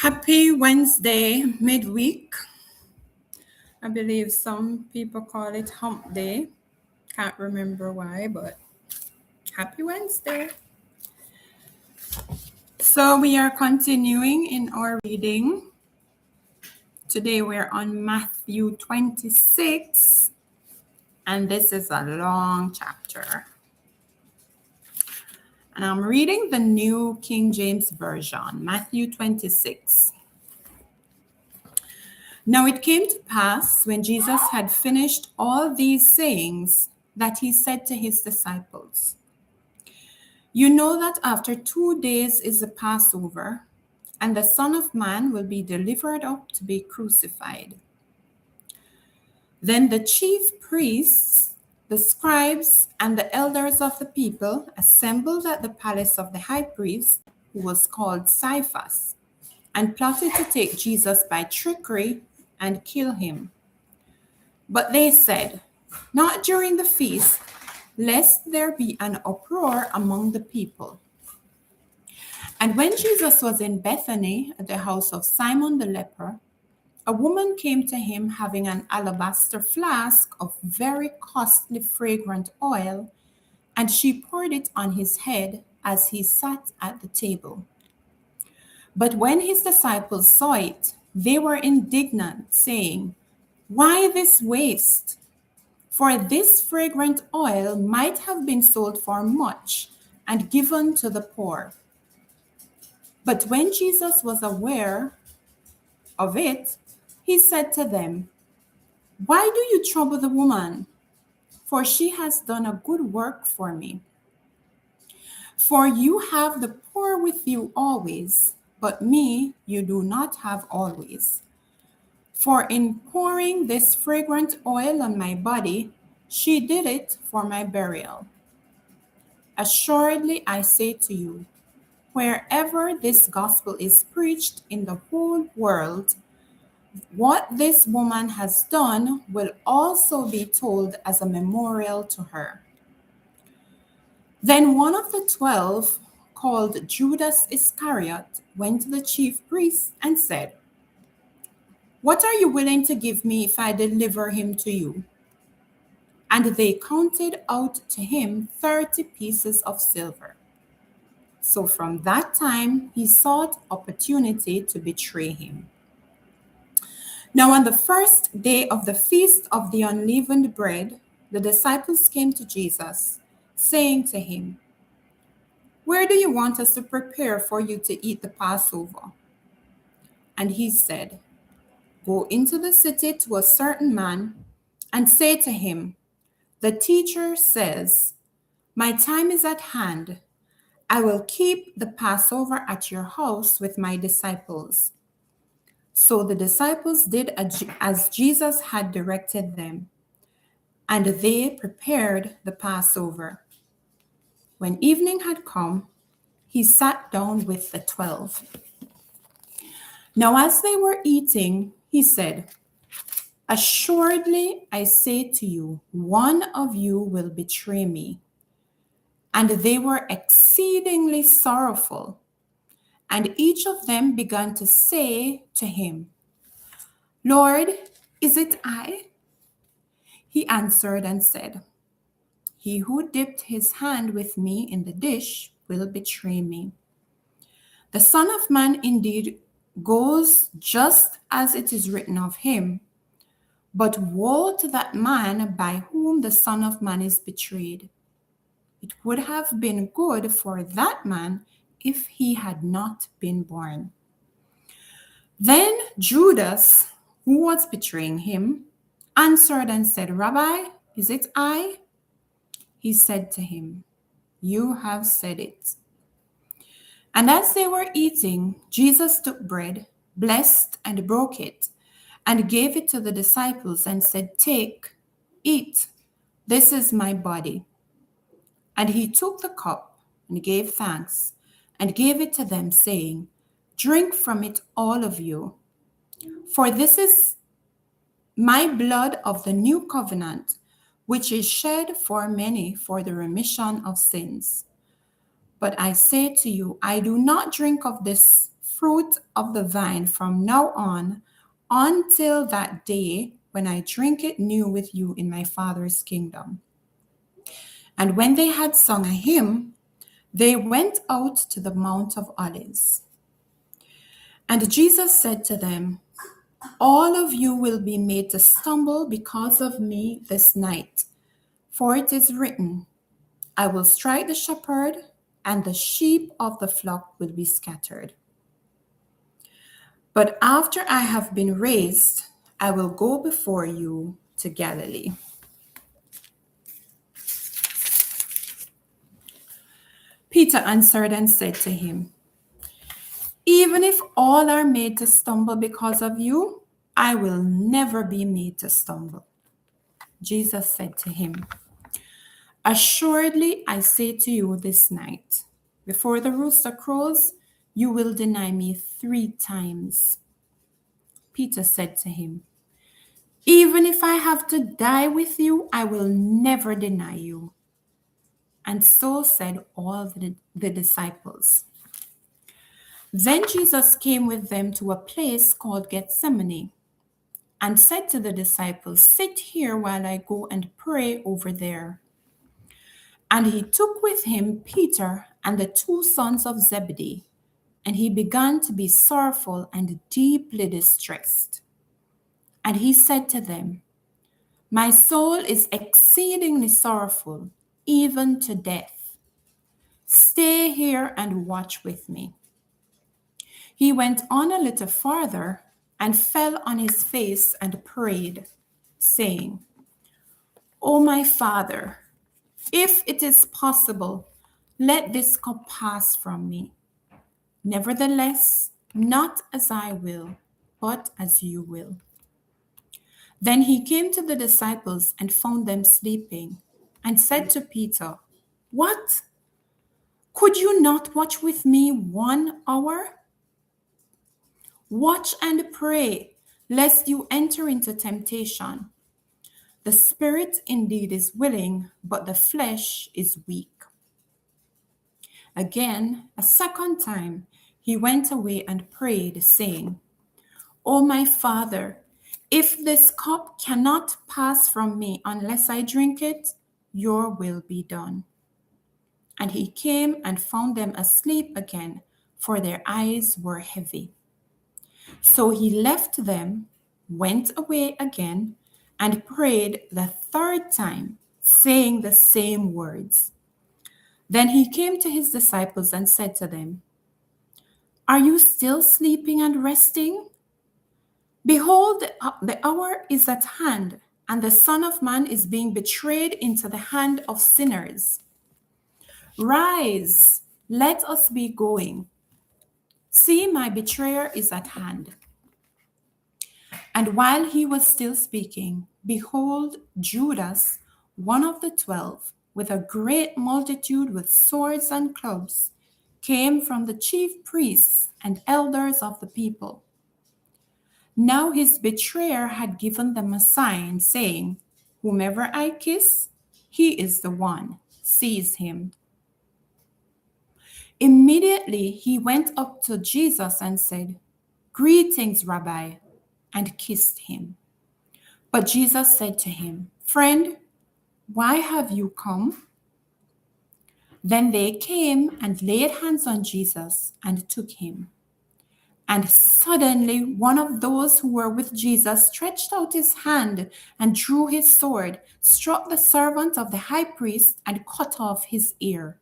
Happy Wednesday midweek. I believe some people call it hump day. Can't remember why, but happy Wednesday. So we are continuing in our reading. Today we're on Matthew 26, and this is a long chapter. And I'm reading the New King James Version, Matthew 26. Now it came to pass when Jesus had finished all these sayings that he said to his disciples, "You know that after 2 days is the Passover, and the Son of Man will be delivered up to be crucified." Then the chief priests, the scribes, and the elders of the people assembled at the palace of the high priest, who was called Caiaphas, and plotted to take Jesus by trickery and kill him. But they said, "Not during the feast, lest there be an uproar among the people." And when Jesus was in Bethany at the house of Simon the leper, a woman came to him having an alabaster flask of very costly fragrant oil, and she poured it on his head as he sat at the table. But when his disciples saw it, they were indignant, saying, "Why this waste? For this fragrant oil might have been sold for much and given to the poor." But when Jesus was aware of it, he said to them, "Why do you trouble the woman? For she has done a good work for me. For you have the poor with you always, but me you do not have always. For in pouring this fragrant oil on my body, she did it for my burial. Assuredly, I say to you, wherever this gospel is preached in the whole world, what this woman has done will also be told as a memorial to her." Then one of the 12, called Judas Iscariot, went to the chief priests and said, "What are you willing to give me if I deliver him to you?" And they counted out to him 30 pieces of silver. So from that time, he sought opportunity to betray him. Now on the first day of the feast of the unleavened bread, the disciples came to Jesus, saying to him, "Where do you want us to prepare for you to eat the Passover?" And he said, "Go into the city to a certain man and say to him, 'The teacher says, my time is at hand. I will keep the Passover at your house with my disciples.'" So the disciples did as Jesus had directed them, and they prepared the Passover. When evening had come, he sat down with the 12. Now as they were eating, he said, "Assuredly, I say to you, one of you will betray me." And they were exceedingly sorrowful. And each of them began to say to him, "Lord, is it I?" He answered and said, "He who dipped his hand with me in the dish will betray me. The Son of Man indeed goes just as it is written of him, but woe to that man by whom the Son of Man is betrayed. It would have been good for that man if he had not been born." Then Judas, who was betraying him, answered and said, "Rabbi, is it I?" He said to him, "You have said it." And as they were eating, Jesus took bread, blessed and broke it, and gave it to the disciples and said, "Take, eat, this is my body." And he took the cup and gave thanks and gave it to them, saying, "Drink from it, all of you, for this is my blood of the new covenant, which is shed for many for the remission of sins. But I say to you, I do not drink of this fruit of the vine from now on until that day when I drink it new with you in my Father's kingdom. And when they had sung a hymn, they went out to the Mount of Olives. And Jesus said to them, all of you will be made to stumble because of me this night. For it is written, I will strike the shepherd, and the sheep of the flock will be scattered. But after I have been raised, I will go before you to Galilee. Peter answered and said to him, even if all are made to stumble because of you, I will never be made to stumble. Jesus said to him, assuredly, I say to you this night, before the rooster crows, you will deny me 3 times. Peter said to him, even if I have to die with you, I will never deny you. And so said all the disciples. Then Jesus came with them to a place called Gethsemane and said to the disciples, sit here while I go and pray over there. And he took with him Peter and the 2 sons of Zebedee, and he began to be sorrowful and deeply distressed. And he said to them, my soul is exceedingly sorrowful, even to death. Stay here and watch with me. He went on a little farther and fell on his face and prayed, saying, O my Father, if it is possible, let this cup pass from me. Nevertheless, not as I will, but as you will. Then he came to the disciples and found them sleeping, and said to Peter, what? Could you not watch with me 1 hour? Watch and pray, lest you enter into temptation. The spirit indeed is willing, but the flesh is weak. Again, a second time, he went away and prayed, saying, O my Father, if this cup cannot pass from me unless I drink it, your will be done. And he came and found them asleep again, for their eyes were heavy. So he left them, went away again, and prayed the 3rd time, saying the same words. Then he came to his disciples and said to them, are you still sleeping and resting? Behold, the hour is at hand, and the Son of Man is being betrayed into the hand of sinners. Rise, let us be going. See, my betrayer is at hand. And while he was still speaking, behold, Judas, one of the 12, with a great multitude with swords and clubs, came from the chief priests and elders of the people. Now his betrayer had given them a sign, saying, whomever I kiss, he is the one. Seize him. Immediately he went up to Jesus and said, greetings, Rabbi, and kissed him. But Jesus said to him, friend, why have you come? Then they came and laid hands on Jesus and took him. And suddenly one of those who were with Jesus stretched out his hand and drew his sword, struck the servant of the high priest, and cut off his ear.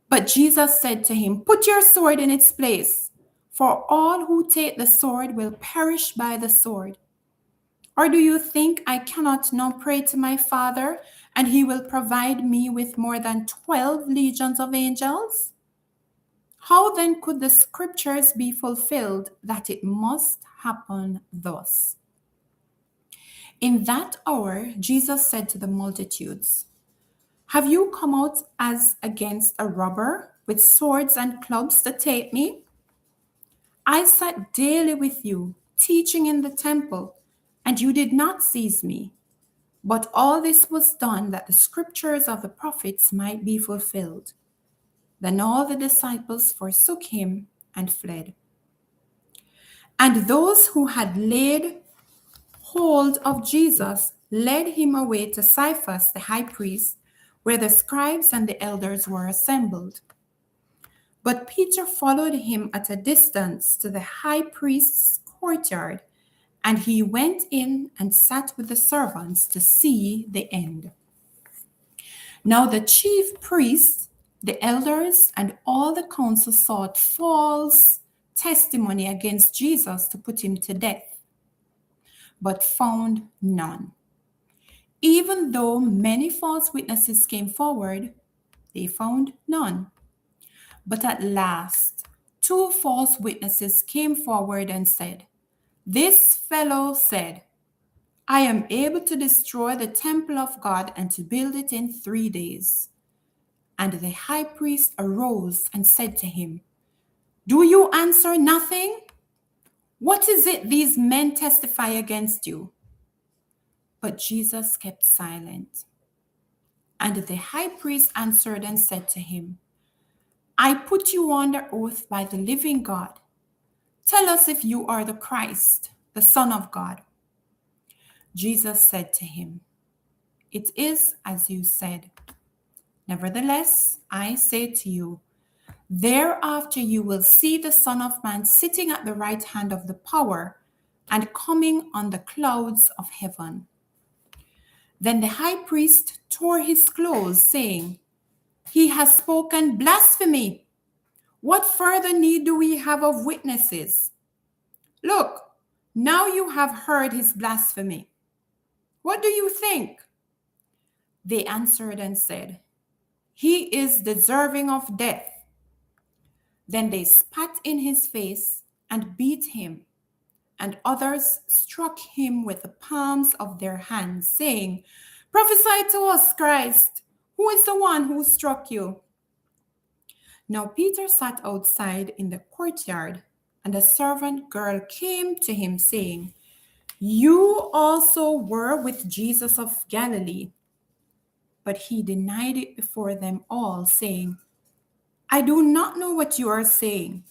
But Jesus said to him, put your sword in its place, for all who take the sword will perish by the sword. Or do you think I cannot now pray to my Father, and he will provide me with more than 12 legions of angels? How then could the scriptures be fulfilled that it must happen thus? In that hour, Jesus said to the multitudes, have you come out as against a robber with swords and clubs to take me? I sat daily with you, teaching in the temple, and you did not seize me. But all this was done that the scriptures of the prophets might be fulfilled. Then all the disciples forsook him and fled. And those who had laid hold of Jesus led him away to Caiaphas, the high priest, where the scribes and the elders were assembled. But Peter followed him at a distance to the high priest's courtyard, and he went in and sat with the servants to see the end. Now the chief priests, the elders, and all the council sought false testimony against Jesus to put him to death, but found none. Even though many false witnesses came forward, they found none. But at last, 2 false witnesses came forward and said, "This fellow said, I am able to destroy the temple of God and to build it in 3 days." And the high priest arose and said to him, "Do you answer nothing? What is it these men testify against you?" But Jesus kept silent. And the high priest answered and said to him, "I put you under oath by the living God. Tell us if you are the Christ, the Son of God." Jesus said to him, "It is as you said. Nevertheless, I say to you, thereafter you will see the Son of Man sitting at the right hand of the power and coming on the clouds of heaven." Then the high priest tore his clothes, saying, "He has spoken blasphemy. What further need do we have of witnesses? Look, now you have heard his blasphemy. What do you think?" They answered and said, "He is deserving of death." Then they spat in his face and beat him, and others struck him with the palms of their hands, saying, "Prophesy to us, Christ. Who is the one who struck you?" Now Peter sat outside in the courtyard, and a servant girl came to him, saying, "You also were with Jesus of Galilee." But he denied it before them all, saying, "I do not know what you are saying."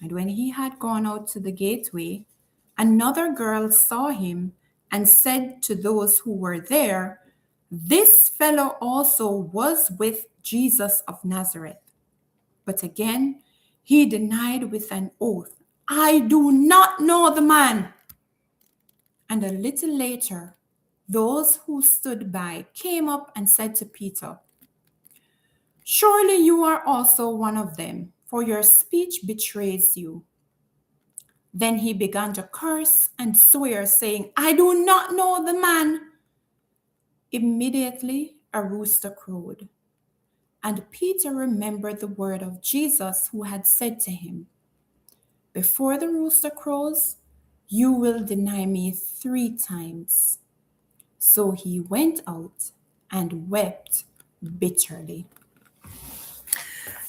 And when he had gone out to the gateway, another girl saw him and said to those who were there, "This fellow also was with Jesus of Nazareth." But again he denied with an oath, "I do not know the man." And a little later, those who stood by came up and said to Peter, "Surely you are also one of them, for your speech betrays you." Then he began to curse and swear, saying, "I do not know the man." Immediately a rooster crowed, and Peter remembered the word of Jesus, who had said to him, "Before the rooster crows, you will deny me 3 times." So he went out and wept bitterly.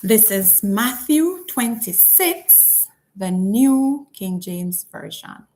This is Matthew 26, the New King James Version.